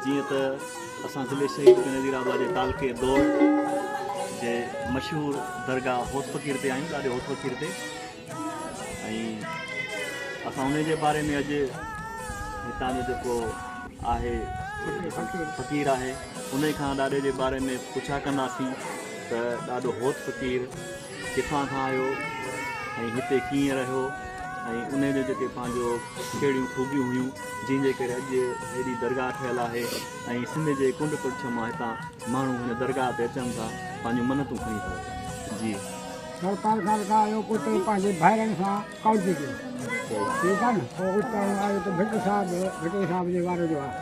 जीअं त असां ज़िले शहीद नज़ीराबाद जे तालुके दौड़ जे मशहूरु दरगाह होत फ़क़ीर ते आहियूं, ॾाढे होत फ़क़ीर ते। ऐं असां उन जे बारे में अॼु हितां जो जेको आहे फ़क़ीर आहे उन खां ॾाढे जे बारे में पुछा कंदासीं त ॾाढो होत फ़क़ीर किथां खां आयो ऐं हिते कीअं रहियो ऐं उन जो जेके पंहिंजो कहिड़ियूं ख़ूबियूं हुयूं जंहिंजे करे अॼु हेॾी दरगाह ठहियलु आहे ऐं सिंध जे कुंड कुर्छ मां हितां माण्हू हिन दरगाह ते अचनि था, पंहिंजूं मनतूं खणी था अचनि। जी सरकार खां आयो पुटु पंहिंजे भाइरनि सां कौजी कयो, ठीकु आहे न। पोइ उतां आयो त भिट साहिब जे वारे जो आहे।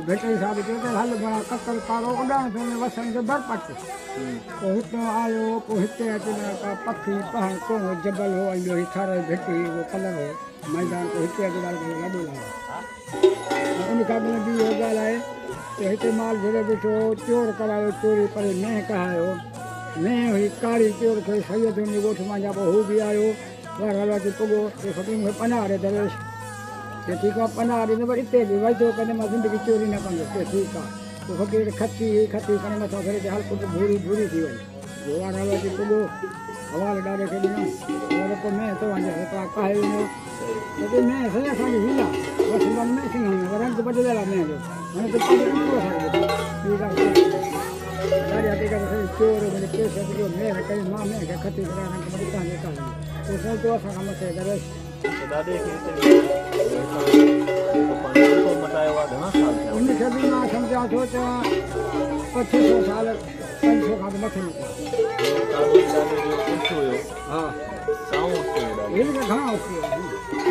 भिटे साहिब चयो त हल भला ककर कारो उॾाइण थो वसण जो बरपट। पोइ हितां आयो, पोइ हिते अची का पखी पहाड़ को जबल हो ऐं ॿियो थर भिटी उहो कलर हो मैदान। पोइ हिते अची ॻाल्हि लॾो लायो उन खां पोइ बि इहो ॻाल्हि आहे त हिते माल झड़े बीठो, चोर करायो चोरी पर मेंह कहायो। मेंह हुई कारी चोर खे सैयद हुन ॻोठ मां जा पोइ हू बि आयो वर हल अची पुॻो त फ़क़ीर मूंखे पनाह ॾे दरवेश। चए ठीकु आहे पनाह ॾींदो पर हिते बि वई थो कॾहिं मां ज़िंदगी चोरी न कंदो। चए ठीकु आहे। पोइ फ़क़ीर खती खणी मथां करे हल पुटु भूरी भूरी थी वई। वर हल अची पुॻो हवाले ॾाढे खे ॾिनो पोइ मेंह थो वञे हितां काहे वञो त मेंह साईं असांजी हीला बसि में सिंह रंग बदिलियल आहे मेंह जो हाणे त ठीकु आहे। ॾाढी हक़ीक़त साईं चोर मुंहिंजे पेश अचिजो मेंह कई मां मेंह खे खती करे तव्हांजे कान पोइ सोचो असां खां मथे दरवेश उनखे बि मां सम्झा थो त 2500 साल 500 खां मथे निकिता। हा हिनखे घणा वठी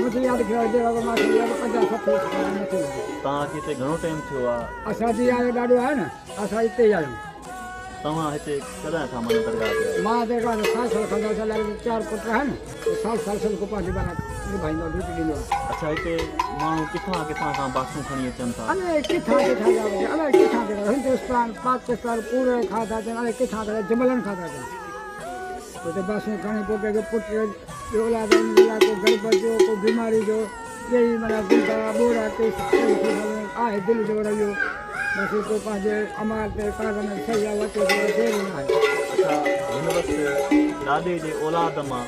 मूंखे यादि कयो मां 50-60 साल मथे। तव्हांखे हिते घणो टाइम थियो आहे? असांजी आयो ॾाढो आहे न, असां हिते ई आहियूं। तव्हां हिते कॾहिं खां माना दरगाह ते? मां दरगाह ते साल खंदा साल 4 पुट आहिनि साल को पंहिंजी बारा निभाईंदो ड्यूटी ॾींदो आहे। अच्छा हिते माण्हू किथां खां बासूं खणी अचनि था? अलाए किथां हिंदुस्तान पाकिस्तान पूरे खां था अचनि, अलाए किथां था जबलनि खां था अचनि। हुते बासूं खणी पोइ कंहिंखे पुट जो औलाद को गड़बड़ जो को बीमारी जो यही माना गुंडा बोरा आहे दिलि जो रहियो बसि को पंहिंजे अमाल ते काग में सही आहे वचे देरि न आहे। अच्छा हिन वक़्तु ॾाॾे जे औलाद मां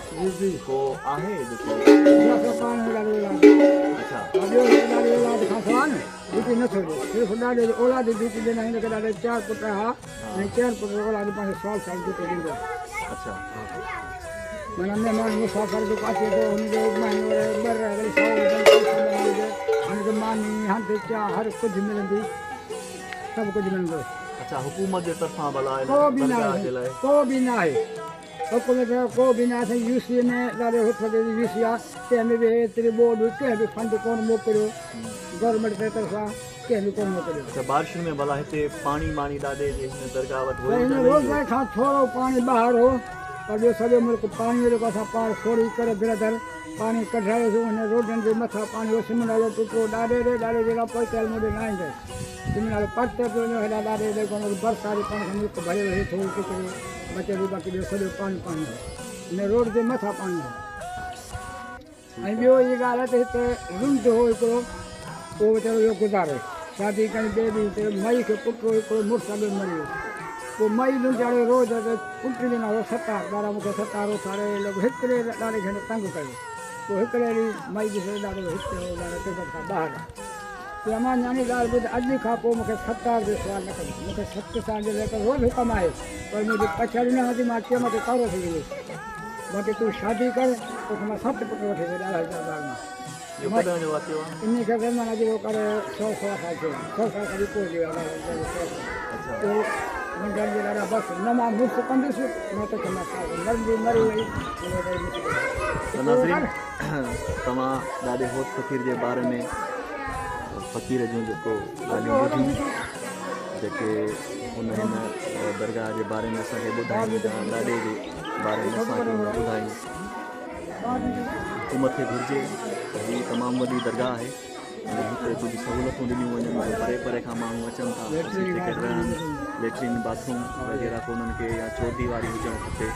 को आहे जेको पाण ॾाढो औलाद अच्छा ॿियो ॾाढे औलाद खां सवाइ न ड्यूटी नथो ॾिए, सिर्फ़ु ॾाढे औलाद जी ड्यूटी ॾींदा हिनखे ॾाढे 4 पुट हा ऐं 4 पुट औलाद पंहिंजे साल ड्यूटी ॾींदो आहे। अच्छा माना महिमान मुसाफ़िर जेको अचे थो हुनजो हुनखे मानी हंध चाह हर कुझु मिलंदी, सभु कुझु मिलंदो। अच्छा हुकूमत जे तरफ़ां भला को बि न आहे हुकूमत को बि न आहे। यूसी में ॾाढे यूसी आहे कंहिं बि एतिरी बोर्ड कंहिं बि फंड कोन मोकिलियो गवर्नमेंट जे तरफ़ां कंहिं बि कोन मोकिलियो। अच्छा बारिशुनि में भला हिते पाणी ॾाढे जे हिन दरगाह वटि रोज़ खां थोरो पाणी ॿाहिरि हो पर ॿियो सॼो मुल्क पाणी जेको असां पाण थोरी करे बिरदर पाणी कढायोसीं हुन रोडनि जे मथां पाणी हो सिमन वारो टुकड़ो ॾाढे जॻह पोइ तेल मुंहिंजो न ईंदो सिमन वारो परते पियो वञो हेॾा ॾाढे कोन बरसाति पाणी खां मुल्क भरियो हेठि थोरी टुकड़ो बचे थी बाक़ी ॿियो सॼो पाणी हो हिन रोड जे मथां पाणी हो। ऐं ॿियो इहा ॻाल्हि आहे त हिते रुंड हो हिकिड़ो उहो वीचारो इहो गुज़ारे शादी कई ॿिए ॾींहुं मई खे पुटु हिकिड़ो मुड़ुसु अॻे मरी वियो। पोइ मई वीचारो रोज़ पुट ॾिना हो 7 ॿार मूंखे 7 उथारे हिकिड़े ॾाढे खे तंग कयो। पोइ हिकिड़े ॾींहुं मई ॾिसो ॾाढो हिते टिकट खां ॿाहिरि पोइ अमां न्याणी ॻाल्हि ॿुध अॼु खां पोइ मूंखे 7 जो सुवाल न कयो मूंखे 7 साल जे लेकर रोज़ हुकम आहे पर मुंहिंजी पछाड़ी न हूंदी मां चयो मूंखे कवरो थी वियो बाक़ी तूं शादी कर तोखे मां 7 पुट वठी वेंदा इन खे माना जेको करे 100 साल थियो 100 साल खां पोइ मुंहिंजा ॾाढा बसि न मां मुफ़्त कंदुसि न तोखे मां मरी वई। तव्हां ॾाढे होत फ़क़ीर जे बारे में फ़क़ीर जूं जेको ॻाल्हियूं ॿुधियूं जेके हुन हिन दरगाह जे बारे में असांखे ॿुधायूं ॾाढे जे बारे में असांखे ॿुधायूं। हुकूमत खे घुरिजे त हीअ तमामु वॾी दरगाह आहे ऐं हिते कुझु सहूलियतूं ॾिनियूं वञनि परे परे खां माण्हू अचनि था टिकट रहनि लेट्रिन बाथरूम वग़ैरह को उन्हनि खे या चौधी वारी हुजणु खपे